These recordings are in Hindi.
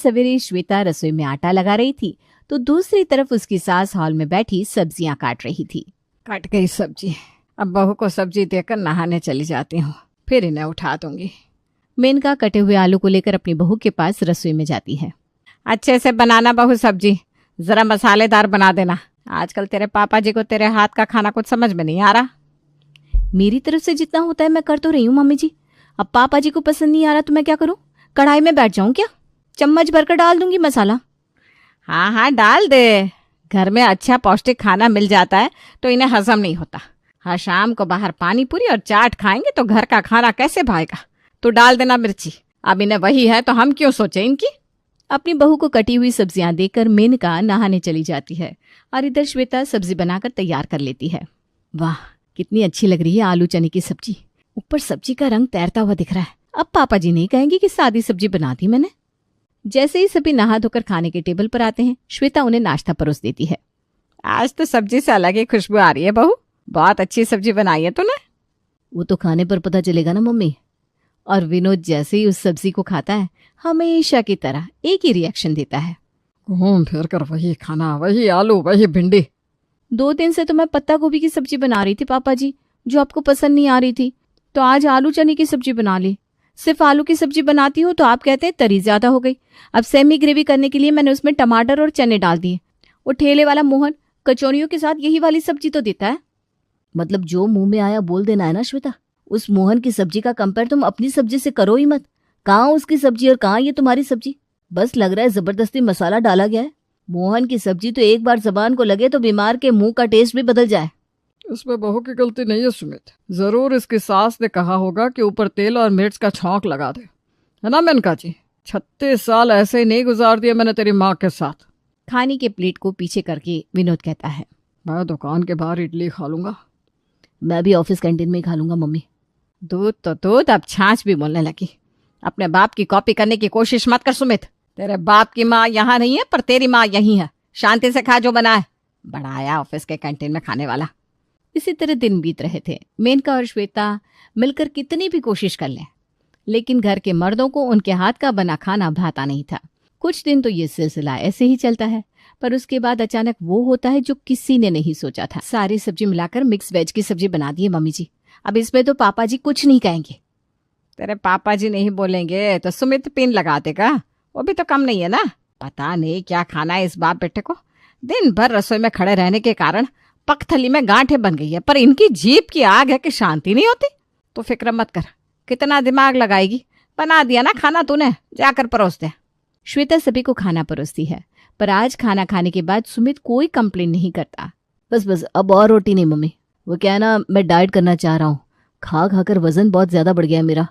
सवेरे श्वेता रसोई में आटा लगा रही थी तो दूसरी तरफ उसकी सास हॉल में बैठी सब्जियां काट रही थी। कट गई सब्जी, अब बहू को सब्जी देकर नहाने चली जाती हूँ, फिर इन्हें उठा दूंगी। मेनका कटे हुए आलू को लेकर अपनी बहू के पास रसोई में जाती है। अच्छे से बनाना बहू सब्जी, जरा मसालेदार बना देना। आजकल तेरे पापा जी को तेरे हाथ का खाना कुछ समझ में नहीं आ रहा। मेरी तरफ से जितना होता है मैं कर तो रही हूँ मम्मी जी। अब पापा जी को पसंद नहीं आ रहा तो मैं क्या करूँ? कढ़ाई में बैठ जाऊं क्या? चम्मच भरकर डाल दूंगी मसाला। हाँ हाँ डाल दे, घर में अच्छा पौष्टिक खाना मिल जाता है तो इन्हें हजम नहीं होता। हर शाम को बाहर पानी पूरी और चाट खाएंगे तो घर का खाना कैसे भाएगा? तो डाल देना मिर्ची, अब इन्हें वही है तो हम क्यों सोचे इनकी। अपनी बहू को कटी हुई सब्जियां देकर मेनका नहाने चली जाती है और इधर श्वेता सब्जी बनाकर तैयार कर लेती है। वाह, कितनी अच्छी लग रही है आलू चने की सब्जी। ऊपर सब्जी का रंग तैरता हुआ दिख रहा है। अब पापा जी नहीं कहेंगे कि सादी सब्जी बना दी मैंने। जैसे ही सभी नहा धोकर खाने के टेबल पर आते हैं, श्वेता उन्हें नाश्ता परोस देती है। आज तो सब्जी से अलग ही खुशबू आ रही है बहू, बहुत अच्छी सब्जी बनाई है तूने। वो तो खाने पर पता चलेगा ना मम्मी। और विनोद जैसे ही उस सब्जी को खाता है हमेशा की तरह एक ही रिएक्शन देता है। घूम फिर कर वही खाना, वही आलू, वही भिंडी। 2 दिन से तो मैं पत्ता गोभी की सब्जी बना रही थी पापा जी, जो आपको पसंद नहीं आ रही थी, तो आज आलू चने की सब्जी बना ली। सिर्फ आलू की सब्जी बनाती हूँ तो आप कहते हैं तरी ज्यादा हो गई। अब सेमी ग्रेवी करने के लिए मैंने उसमें टमाटर और चने डाल दिए। वो ठेले वाला मोहन कचौड़ियों के साथ यही वाली सब्जी तो देता है। मतलब जो मुंह में आया बोल देना है ना श्वेता। उस मोहन की सब्जी का कंपेयर तुम अपनी सब्जी से करो ही मत। कहाँ उसकी सब्जी और कहाँ ये तुम्हारी सब्जी। बस लग रहा है जबरदस्ती मसाला डाला गया है। मोहन की सब्जी तो एक बार जबान को लगे तो बीमार के मुंह का टेस्ट भी बदल जाए। इसमें बहू की गलती नहीं है सुमित, जरूर इसकी सास ने कहा होगा कि ऊपर तेल और मिर्च का छौंक लगा दे, है ना मेनका जी? 36 साल ऐसे ही नहीं गुजार दिए मैंने तेरी माँ के साथ। खाने के प्लेट को पीछे करके विनोद कहता है, मैं दुकान के बाहर इडली खा लूंगा। मैं भी ऑफिस कैंटीन में ही खा लूंगा मम्मी। दूध तो दूध, अब छाछ भी बोलने लगी। अपने बाप की कॉपी करने की कोशिश मत कर सुमित। तेरे बाप की माँ यहाँ नहीं है पर तेरी माँ यहीं है। शांति से खा जो बना है। बड़ा आया ऑफिस के कैंटीन में खाने वाला। इसी तरह दिन बीत रहे थे। मेनका और श्वेता मिलकर कितनी भी कोशिश कर लें, लेकिन घर के मर्दों को उनके हाथ का बना खाना भाता नहीं था। कुछ दिन तो ये सिलसिला ऐसे ही चलता है, पर उसके बाद अचानक वो होता है जो किसी ने नहीं सोचा था। सारी सब्जी मिलाकर मिक्स वेज की सब्जी बना दी है मम्मी जी। अब इसमें तो पापा जी कुछ नहीं कहेंगे। तेरे पापा जी नहीं बोलेंगे तो सुमित पिन लगा देगा, वो भी तो कम नहीं है ना। पता नहीं क्या खाना है इस बाप बेटे को। दिन भर रसोई में खड़े रहने के कारण पगथली में गांठें बन गई है, पर इनकी जीभ की आग है कि शांति नहीं होती। तो फिक्र मत कर, कितना दिमाग लगाएगी। बना दिया ना खाना तूने, जाकर परोस दे। श्वेता सभी को खाना परोसती है, पर आज खाना खाने के बाद सुमित कोई कंप्लेन नहीं करता। बस अब और रोटी नहीं मम्मी। वो क्या है ना, मैं डाइट करना चाह रहा हूँ। खा खाकर वजन बहुत ज्यादा बढ़ गया है मेरा।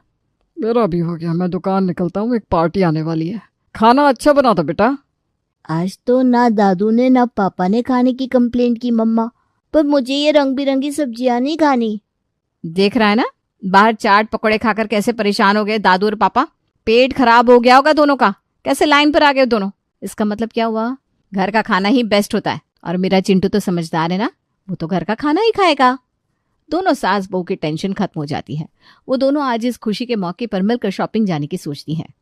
मेरा भी हो गया, मैं दुकान निकलता हूँ, एक पार्टी आने वाली है। खाना अच्छा बना था बेटा। आज तो ना दादू ने ना पापा ने खाने की कंप्लेंट की मम्मा, पर मुझे ये रंग बिरंगी सब्जियां नहीं खानी। देख रहा है ना, बाहर चाट पकौड़े खाकर कैसे परेशान हो गए दादू और पापा। पेट खराब हो गया होगा दोनों का, कैसे लाइन पर आ गए दोनों। इसका मतलब क्या हुआ? घर का खाना ही बेस्ट होता है। और मेरा चिंटू तो समझदार है ना, वो तो घर का खाना ही खाएगा। दोनों सास बहू की टेंशन खत्म हो जाती है। वो दोनों आज इस खुशी के मौके पर मिलकर शॉपिंग जाने की सोचती हैं।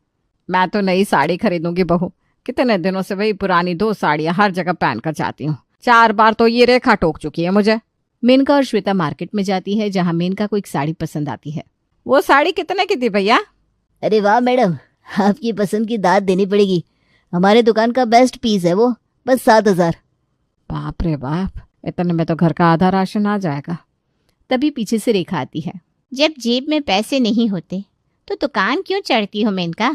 मैं तो नई साड़ी खरीदूंगी बहू। कितने दिनों से वही पुरानी 2 साड़ियां हर जगह पहन कर जाती हूँ। 4 बार तो ये रेखा टोक चुकी है मुझे। मेनका और श्वेता मार्केट में जाती है, जहाँ मेनका को एक साड़ी पसंद आती है। वो साड़ी कितने की थी भैया? अरे वाह मैडम, आपकी पसंद की दाद देनी पड़ेगी। हमारे दुकान का बेस्ट पीस है वो, बस 7,000। बाप रे बाप, इतने में तो घर का आधा राशन आ जाएगा। तभी पीछे से रेखा आती है। जब जेब में पैसे नहीं होते तो दुकान क्यों चढ़ती हो मेनका?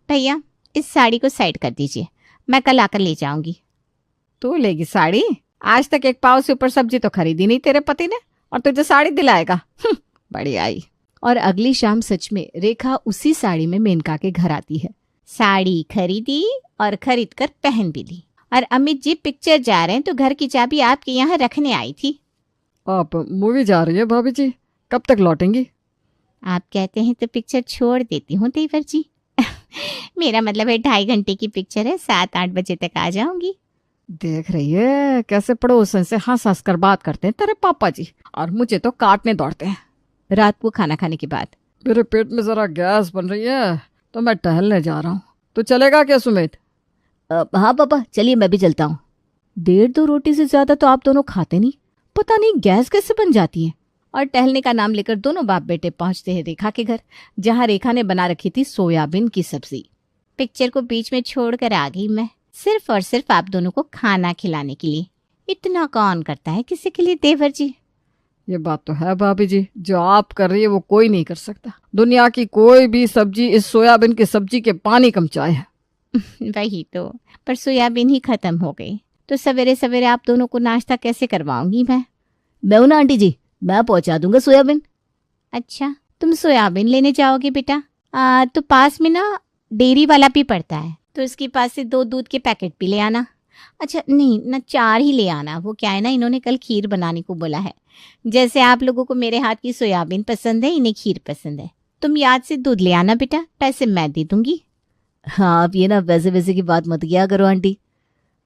भैया इस साड़ी को साइड कर दीजिए, मैं कल आकर ले जाऊंगी। तू लेगी साड़ी? आज तक 1 पाव से ऊपर सब्जी तो खरीदी नहीं तेरे पति ने, और तुझे साड़ी दिलाएगा? बड़ी आई। और अगली शाम सच में रेखा उसी साड़ी में मेनका के घर आती है। साड़ी खरीदी और खरीद कर पहन भी ली। और अमित जी पिक्चर जा रहे हैं तो घर की चाबी आपके यहाँ रखने आई थी। आप मूवी जा रही है भाभी जी, कब तक लौटेंगी? आप कहते हैं तो पिक्चर छोड़ देती हूँ देवर जी। मेरा मतलब है 2.5 घंटे की पिक्चर है, 7-8 बजे तक आ जाऊंगी। देख रही है कैसे पड़ोसन से हंस हंस कर बात करते हैं तेरे पापा जी, और मुझे तो काटने दौड़ते हैं। रात को खाना खाने के बाद मेरे पेट में जरा गैस बन रही है तो मैं टहलने जा रहा हूँ। तो चलेगा क्या सुमित? हाँ पापा, चलिए मैं भी चलता हूँ। 1.5-2 रोटी से ज्यादा तो आप दोनों खाते नहीं, पता नहीं गैस कैसे बन जाती है। और टहलने का नाम लेकर दोनों बाप बेटे पहुंचते हैं रेखा के घर, जहां रेखा ने बना रखी थी सोयाबीन की सब्जी। पिक्चर को बीच में छोड़कर आ गई मैं, सिर्फ और सिर्फ आप दोनों को खाना खिलाने के लिए। इतना कौन करता है किसी के लिए देवर जी। ये बात तो है भाभी जी, जो आप कर रही है वो कोई नहीं कर सकता। दुनिया की कोई भी सब्जी इस सोयाबीन की सब्जी के पानी कम चाय है। वही तो, पर सोयाबीन ही खत्म हो गई, तो सवेरे सवेरे आप दोनों को नाश्ता कैसे करवाऊंगी मैं हूं ना आंटी जी, मैं पहुंचा दूंगा सोयाबीन। अच्छा, तुम सोयाबीन लेने जाओगे बेटा? तो पास में ना डेयरी वाला भी पड़ता है, तो इसके पास से 2 दूध के पैकेट भी ले आना। अच्छा नहीं ना, 4 ही ले आना। वो क्या है ना, इन्होंने कल खीर बनाने को बोला है। जैसे आप लोगों को मेरे हाथ की सोयाबीन पसंद है, इन्हें खीर पसंद है। तुम याद से दूध ले आना बेटा, पैसे मैं दे दूंगी। हाँ, आप ये ना वैसे वैसे की बात मत किया करो आंटी।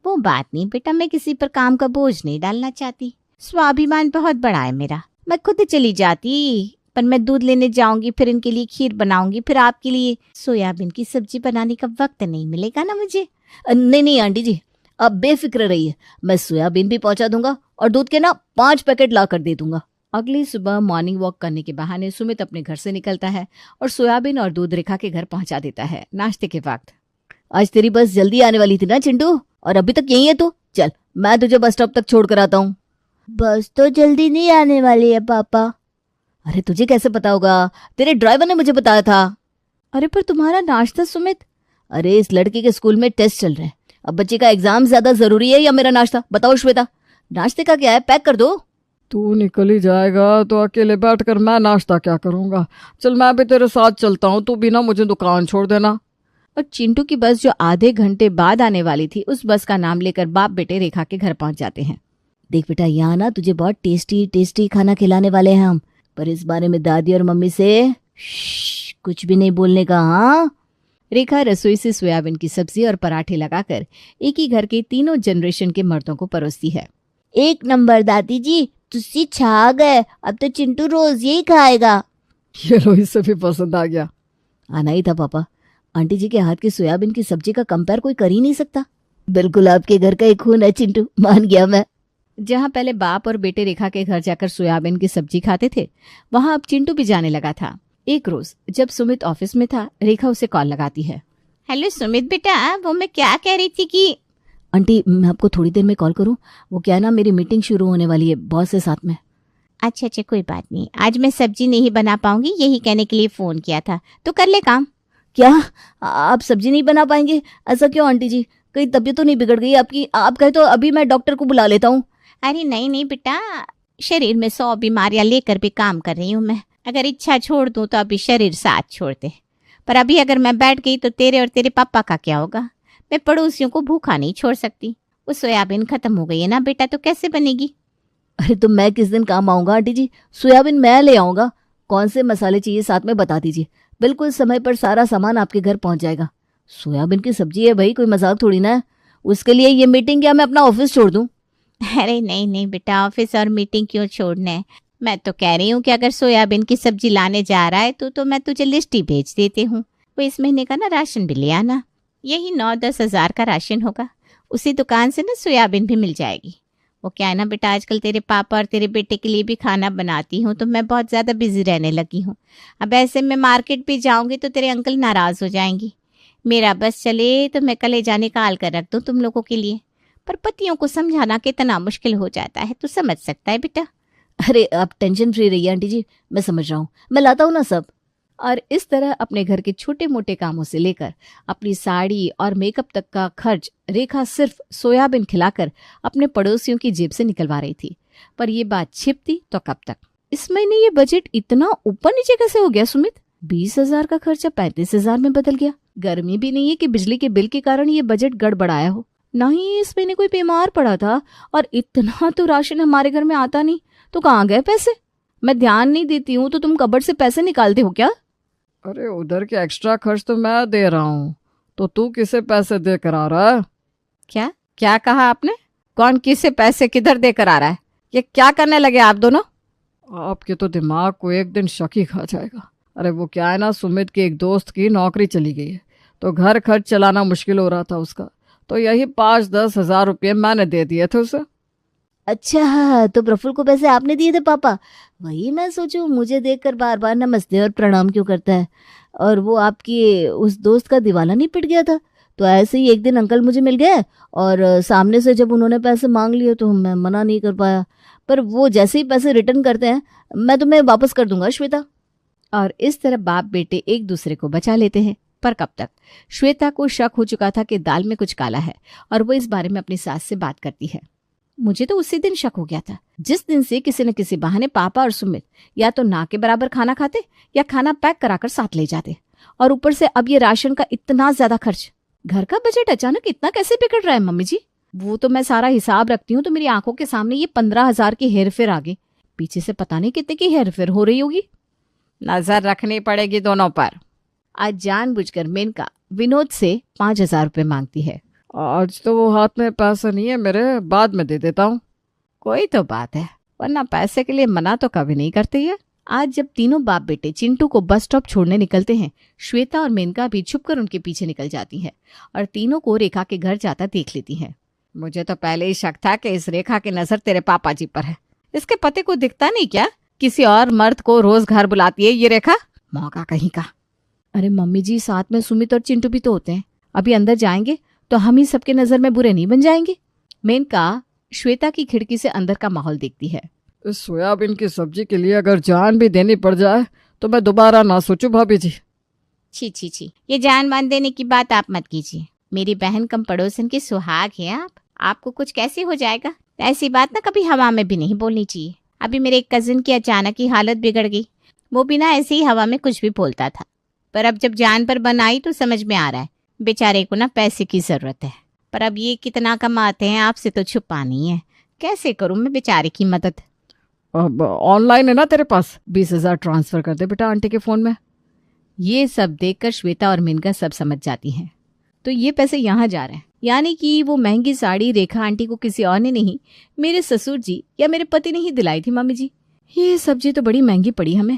वो बात नहीं बेटा, मैं किसी पर काम का बोझ नहीं डालना चाहती। स्वाभिमान बहुत बड़ा है मेरा, मैं खुद चली जाती, पर मैं दूध लेने जाऊंगी, फिर इनके लिए खीर बनाऊंगी, फिर आपके लिए सोयाबीन की सब्जी बनाने का वक्त नहीं मिलेगा ना मुझे। नहीं नहीं आंटी जी, आप बेफिक्र रहिए, मैं सोयाबीन भी पहुंचा दूंगा और दूध के ना 5 पैकेट ला कर दे दूंगा। अगली सुबह मॉर्निंग वॉक करने के बहाने सुमित अपने घर से निकलता है और सोयाबीन और दूध रेखा के घर पहुंचा देता है नाश्ते के वक्त। आज तेरी बस जल्दी आने वाली थी ना चिंटू, और अभी तक यही है तू। चल मैं तुझे बस स्टॉप तक छोड़ कर आता हूँ। बस तो जल्दी नहीं आने वाली है पापा। अरे तुझे कैसे पता होगा, तेरे ड्राइवर ने मुझे बताया था। अरे पर तुम्हारा नाश्ता सुमित? अरे इस लड़के के स्कूल में टेस्ट चल रहे हैं, अब बच्चे का एग्जाम ज्यादा जरूरी है या मेरा नाश्ता? बताओ श्वेता, नाश्ते का क्या है, पैक कर दो। तू निकल ही जाएगा तो अकेले बैठकर मैं नाश्ता क्या करूंगा। चल मैं भी तेरे साथ चलता हूँ, तू भी ना मुझे दुकान छोड़ देना। और चिंटू की बस जो आधे घंटे बाद आने वाली थी, उस बस का नाम लेकर बाप बेटे रेखा के घर पहुंच जाते हैं। देख बेटा, यहाँ ना तुझे बहुत टेस्टी टेस्टी खाना खिलाने वाले हैं हम, पर इस बारे में दादी और मम्मी से कुछ भी नहीं बोलने का। हाँ, रेखा रसोई से सोयाबीन की सब्जी और पराठे लगाकर एक ही घर के तीनों जनरेशन के मर्दों को परोसती है। 1 नंबर दादी जी, तुसी छा गए, अब तो चिंटू रोज यही खाएगा। ये रोहित से भी पसंद आ गया। आना ही था पापा, आंटी जी के हाथ की सोयाबीन की सब्जी का कंपेयर कोई कर ही नहीं सकता। बिल्कुल आपके घर का एक खून है चिंटू, मान गया मैं। जहां पहले बाप और बेटे रेखा के घर जाकर सोयाबीन की सब्जी खाते थे, वहां अब चिंटू भी जाने लगा था। एक रोज जब सुमित ऑफिस में था, रेखा उसे कॉल लगाती है। हेलो सुमित बेटा, वो मैं क्या कह रही थी कि आंटी मैं आपको थोड़ी देर में कॉल करूं? वो क्या है ना, मेरी मीटिंग शुरू होने वाली है बॉस के साथ में। अच्छा अच्छा, कोई बात नहीं, आज मैं सब्जी नहीं बना पाऊंगी, यही कहने के लिए फोन किया था, तो कर ले काम। क्या आप सब्जी नहीं बना पाएंगे? ऐसा क्यों आंटी जी, कहीं तबीयत तो नहीं बिगड़ गई आपकी? आप कहे तो अभी मैं डॉक्टर को बुला लेता हूँ। अरे नहीं नहीं बेटा, शरीर में 100 बीमारियां लेकर भी काम कर रही हूँ मैं। अगर इच्छा छोड़ दूं तो अभी शरीर साथ छोड़ दे, पर अभी अगर मैं बैठ गई तो तेरे और तेरे पापा का क्या होगा? मैं पड़ोसियों को भूखा नहीं छोड़ सकती। वो सोयाबीन खत्म हो गई है ना बेटा, तो कैसे बनेगी? अरे तो मैं किस दिन काम आऊंगा आंटी जी? सोयाबीन मैं ले आऊंगा। कौन से मसाले चाहिए साथ में बता दीजिए, बिल्कुल समय पर सारा सामान आपके घर पहुंच जाएगा। सोयाबीन की सब्जी है भाई, कोई मजाक थोड़ी ना है। उसके लिए ये मीटिंग क्या मैं अपना ऑफिस छोड़ दूं? अरे नहीं नहीं बेटा, ऑफिस और मीटिंग क्यों छोड़ना है? मैं तो कह रही हूँ कि अगर सोयाबीन की सब्जी लाने जा रहा है तो मैं तुझे लिस्ट ही भेज देती हूँ। वो इस महीने का ना राशन भी ले आना, यही 9-10 हज़ार का राशन होगा। उसी दुकान से ना सोयाबीन भी मिल जाएगी। वो क्या है ना बेटा, आजकल तेरे पापा और तेरे बेटे के लिए भी खाना बनाती हूँ, तो मैं बहुत ज़्यादा बिजी रहने लगी हूँ। अब ऐसे में मार्केट भी जाऊँगी तो तेरे अंकल नाराज़ हो जाएंगी। मेरा बस चले तो मैं कलेजा निकाल कर रख दूँ तुम लोगों के लिए, पर पतियों को समझाना कितना मुश्किल हो जाता है, तू समझ सकता है बेटा। अरे आप टेंशन फ्री रहिए आंटी जी, मैं समझ रहा हूँ, मैं लाता हूँ ना सब। और इस तरह अपने घर के छोटे मोटे कामों से लेकर अपनी साड़ी और मेकअप तक का खर्च रेखा सिर्फ सोयाबीन खिलाकर अपने पड़ोसियों की जेब से निकलवा रही थी। पर ये बात छिपती तो कब तक? इस महीने ये बजट इतना ऊपर नीचे कैसे हो गया सुमित? 20,000 का खर्चा 35,000 में बदल गया। गर्मी भी नहीं है कि बिजली के बिल के कारण ये बजट गड़बड़ाया हो, ना ही इस महीने कोई बीमार पड़ा था। और इतना तो राशन हमारे घर में आता नहीं, तो कहाँ गए पैसे? मैं ध्यान नहीं देती हूँ तो तुम कबर्ड से पैसे निकालते हो क्या? अरे उधर के एक्स्ट्रा खर्च तो मैं दे रहा हूँ, तो तू किसे पैसे देकर आ रहा है? क्या क्या कहा आपने? कौन किसे पैसे किधर देकर आ रहा है? ये क्या करने लगे आप दोनों? आपके तो दिमाग को एक दिन शक ही खा जाएगा। अरे वो क्या है ना, सुमित के एक दोस्त की नौकरी चली गई है, तो घर खर्च चलाना मुश्किल हो रहा था उसका, तो यही 5-10 हज़ार रुपये मैंने दे दिए थे उसे। अच्छा, तो प्रफुल्ल को पैसे आपने दिए थे पापा? वही मैं सोचूं, मुझे देखकर बार बार नमस्ते और प्रणाम क्यों करता है। और वो आपकी उस दोस्त का दिवाला नहीं पिट गया था? तो ऐसे ही एक दिन अंकल मुझे मिल गए और सामने से जब उन्होंने पैसे मांग लिए तो मैं मना नहीं कर पाया। पर वो जैसे ही पैसे रिटर्न करते हैं, मैं तुम्हें वापस कर दूंगा श्वेता। और इस तरह बाप बेटे एक दूसरे को बचा लेते हैं। पर कब तक? श्वेता को शक हो चुका था कि दाल में कुछ काला है और वो इस बारे में अपनी सास से बात करती है। मुझे तो उसी दिन शक हो गया था, जिस दिन से किसी न किसी बहाने पापा और सुमित या तो ना के बराबर खाना खाते या खाना पैक कराकर साथ ले जाते। और ऊपर से अब ये राशन का इतना ज्यादा खर्च। घर का बजट अचानक इतना कैसे बिगड़ रहा है मम्मी जी? वो तो मैं सारा हिसाब रखती हूँ तो मेरी आंखों के सामने ये 15,000 की हेरफेर आ गई। पीछे से पता नहीं कितने की हेरफेर हो रही होगी। नजर रखनी पड़ेगी दोनों पर। आज जानबूझकर मेनका विनोद से 5,000 रुपये मांगती है। आज तो वो हाथ में पैसा नहीं है मेरे, बाद में दे देता हूँ। कोई तो बात है, वरना पैसे के लिए मना तो कभी नहीं करते ये। आज जब तीनों बाप बेटे चिंटू को बस स्टॉप छोड़ने निकलते हैं, श्वेता और मेनका भी छुपकर उनके पीछे निकल जाती हैं और तीनों को रेखा के घर जाता देख लेती हैं। मुझे तो पहले ही शक था कि इस रेखा की नजर तेरे पापा जी पर है। इसके पति को दिखता नहीं क्या? किसी और मर्द को रोज घर बुलाती है ये रेखा, मौका कहीं का। अरे मम्मी जी, साथ में सुमित और चिंटू भी तो होते हैं। अभी अंदर जाएंगे तो हम ही सबके नजर में बुरे नहीं बन जाएंगे। मेनका श्वेता की खिड़की से अंदर का माहौल देखती है। इस सोयाबीन की सब्जी के लिए अगर जान भी देनी पड़ जाए तो मैं दोबारा ना सोचूं भाभी जी। छी छी छी, ये जान मान देने की बात आप मत कीजिए। मेरी बहन कम पड़ोसन की सुहाग है आप। आपको कुछ कैसे हो जाएगा? ऐसी बात ना कभी हवा में भी नहीं बोलनी चाहिए। अभी मेरे एक कजिन की अचानक ही हालत बिगड़ गई। वो बिना ऐसे ही हवा में कुछ भी बोलता था, पर अब जब जान पर बन आई तो समझ में आ रहा है बेचारे को ना पैसे की जरूरत है। पर अब ये कितना कमाते हैं आपसे तो छुपा नहीं है। कैसे करूं मैं बेचारे की मदद? अब ऑनलाइन है ना तेरे पास? 20,000 ट्रांसफर कर दे बेटा आंटी के फोन में। ये सब देखकर श्वेता और मेनका सब समझ जाती हैं। तो ये पैसे यहाँ जा रहे हैं, यानी कि वो महंगी साड़ी रेखा आंटी को किसी और ने नहीं, मेरे ससुर जी या मेरे पति ने ही दिलाई थी। मम्मी जी, ये सब्जी तो बड़ी महंगी पड़ी हमें।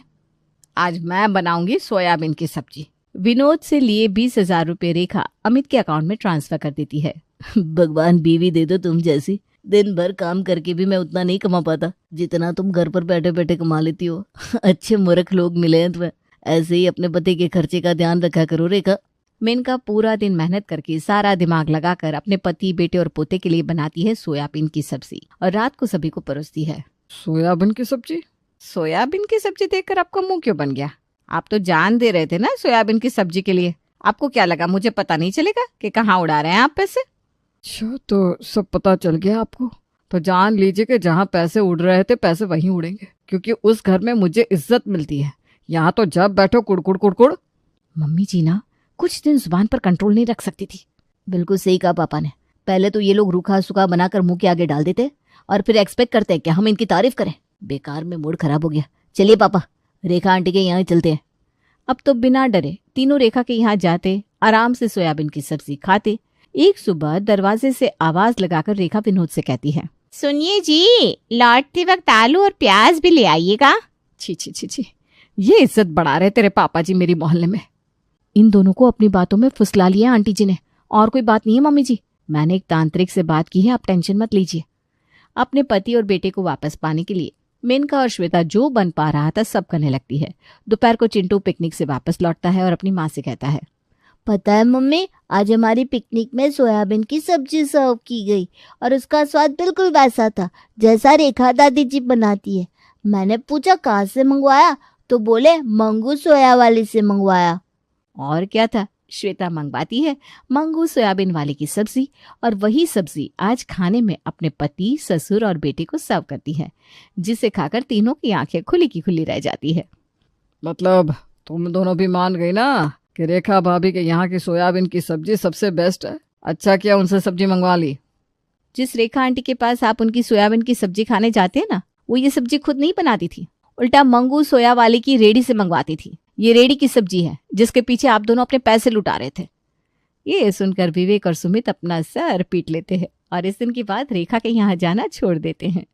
आज मैं बनाऊंगी सोयाबीन की सब्जी। विनोद से लिए 20,000 रुपये रेखा अमित के अकाउंट में ट्रांसफर कर देती है। भगवान बीवी दे दो तुम जैसी। दिन भर काम करके भी मैं उतना नहीं कमा पाता जितना तुम घर पर बैठे बैठे कमा लेती हो। अच्छे मूर्ख लोग मिले हैं तुम्हें। ऐसे ही अपने पति के खर्चे का ध्यान रखा करो रेखा। मेनका पूरा दिन मेहनत करके सारा दिमाग लगाकर अपने पति, बेटे और पोते के लिए बनाती है सोयाबीन की सब्जी और रात को सभी को परोसती है। सोयाबीन की सब्जी? सोयाबीन की सब्जी देखकर आपका मुंह क्यों बन गया? आप तो जान दे रहे थे ना सोयाबीन की सब्जी के लिए। आपको क्या लगा मुझे पता नहीं चलेगा कि कहाँ उड़ा रहे हैं आप पैसे? अच्छा, तो सब पता चल गया आपको। तो जान लीजिए कि जहाँ पैसे उड़ रहे थे पैसे वहीं उड़ेंगे, क्योंकि उस घर में मुझे इज्जत मिलती है। यहाँ तो जब बैठो कुड़कुड़ कुड़कुड़। मम्मी जी ना कुछ दिन जुबान पर कंट्रोल नहीं रख सकती थी। बिल्कुल सही कहा पापा ने। पहले तो ये लोग रूखा सूखा बनाकर मुंह के आगे डाल देते और फिर एक्सपेक्ट करते हैं कि हम इनकी तारीफ करें। बेकार में मूड खराब हो गया। चलिए पापा, रेखा आंटी के यहाँ चलते हैं। अब तो बिना डरे तीनों रेखा के यहाँ जाते, आराम से सोयाबीन की सब्जी खाते। एक सुबह दरवाजे से आवाज लगाकर रेखा विनोद से कहती है, सुनिए जी, लौटते वक्त आलू और प्याज भी ले आइएगा। छी छी छी छी, ये इज्जत बढ़ा रहे तेरे पापा जी मेरी मोहल्ले में। इन दोनों को अपनी बातों में फुसला लिया आंटी जी ने। और कोई बात नहीं है मम्मी जी, मैंने एक तांत्रिक से बात की है, आप टेंशन मत लीजिए। अपने पति और बेटे को वापस पाने के लिए मेनका और श्वेता जो बन पा रहा था सब करने लगती है। दोपहर को चिंटू पिकनिक से वापस लौटता है और अपनी माँ से कहता है, पता है मम्मी, आज हमारी पिकनिक में सोयाबीन की सब्जी सर्व की गई और उसका स्वाद बिल्कुल वैसा था जैसा रेखा दादी जी बनाती है। मैंने पूछा कहाँ से मंगवाया, तो बोले मंगू सोया वाली से मंगवाया। और क्या था, श्वेता मंगवाती है मंगू सोयाबीन वाले की सब्जी और वही सब्जी आज खाने में अपने पति, ससुर और बेटे को सर्व करती है, जिसे खाकर तीनों की आंखें खुली की खुली रह जाती है। मतलब तुम दोनों भी मान गई ना कि रेखा भाभी के यहाँ की सोयाबीन की सब्जी सबसे बेस्ट है। अच्छा किया उनसे सब्जी मंगवा ली। जिस रेखा आंटी के पास आप उनकी सोयाबीन की सब्जी खाने जाते हैं ना, वो ये सब्जी खुद नहीं बनाती थी, उल्टा मंगू सोया वाली की रेडी से मंगवाती थी। ये रेडी की सब्जी है जिसके पीछे आप दोनों अपने पैसे लुटा रहे थे। ये सुनकर विवेक और सुमित अपना सर पीट लेते हैं और इस दिन के बाद रेखा के यहाँ जाना छोड़ देते हैं।